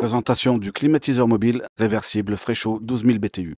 Présentation du climatiseur mobile réversible Fréchaud 12000 BTU.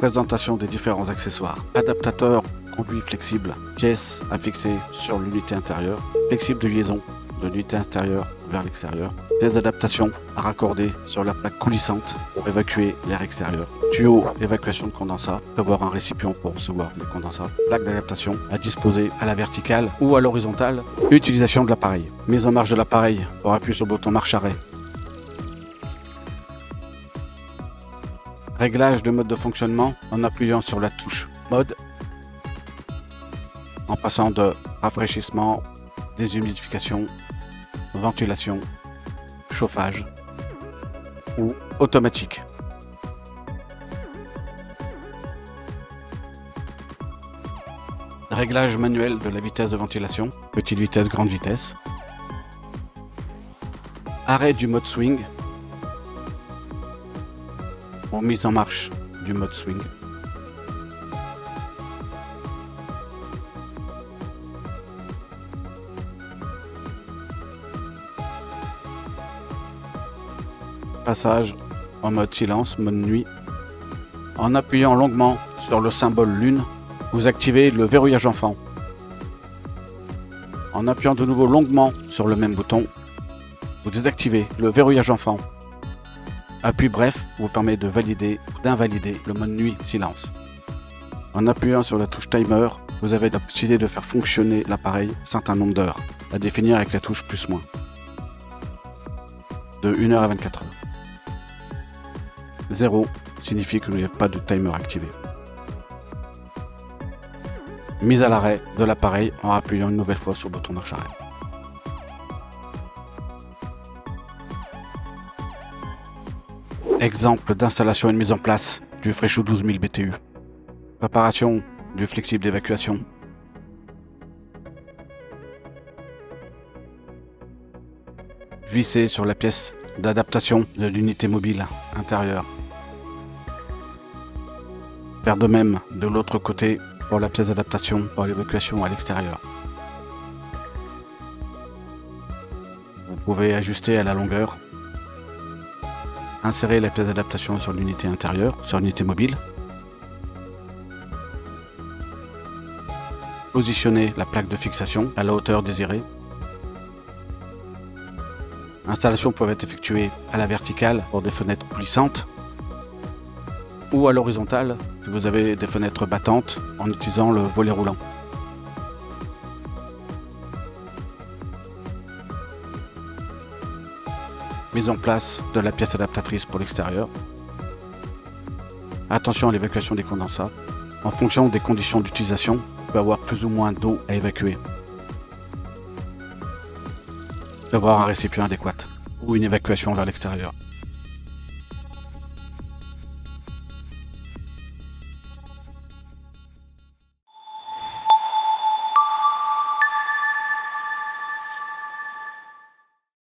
Présentation des différents accessoires. Adaptateur conduit flexible, pièces à fixer sur l'unité intérieure, flexible de liaison de l'unité intérieure vers l'extérieur, pièces d'adaptation à raccorder sur la plaque coulissante pour évacuer l'air extérieur, tuyau d'évacuation de condensat, prévoir un récipient pour recevoir les condensats, plaque d'adaptation à disposer à la verticale ou à l'horizontale, utilisation de l'appareil, mise en marche de l'appareil pour appuyer sur le bouton marche-arrêt. Réglage de mode de fonctionnement en appuyant sur la touche mode, en passant de rafraîchissement, déshumidification, ventilation, chauffage ou automatique. Réglage manuel de la vitesse de ventilation, petite vitesse, grande vitesse. Arrêt du mode swing. Pour mise en marche du mode swing. Passage en mode silence, mode nuit. En appuyant longuement sur le symbole lune, vous activez le verrouillage enfant. En appuyant de nouveau longuement sur le même bouton, vous désactivez le verrouillage enfant. Appui bref vous permet de valider ou d'invalider le mode nuit silence. En appuyant sur la touche timer, vous avez la possibilité de faire fonctionner l'appareil un certain nombre d'heures, à définir avec la touche plus-moins, de 1 heure à 24 heures. 0 signifie que vous n'avez pas de timer activé. Mise à l'arrêt de l'appareil en appuyant une nouvelle fois sur le bouton marche-arrêt. Exemple d'installation et de mise en place du Fréchaud 12000 BTU. Préparation du flexible d'évacuation. Visser sur la pièce d'adaptation de l'unité mobile intérieure. Faire de même de l'autre côté pour la pièce d'adaptation pour l'évacuation à l'extérieur. Vous pouvez ajuster à la longueur. Insérer la pièce d'adaptation sur l'unité intérieure, sur l'unité mobile. Positionner la plaque de fixation à la hauteur désirée. L'installation peut être effectuée à la verticale pour des fenêtres coulissantes ou à l'horizontale si vous avez des fenêtres battantes en utilisant le volet roulant. Mise en place de la pièce adaptatrice pour l'extérieur. Attention à l'évacuation des condensats. En fonction des conditions d'utilisation, vous pouvez avoir plus ou moins d'eau à évacuer. D'avoir un récipient adéquat ou une évacuation vers l'extérieur.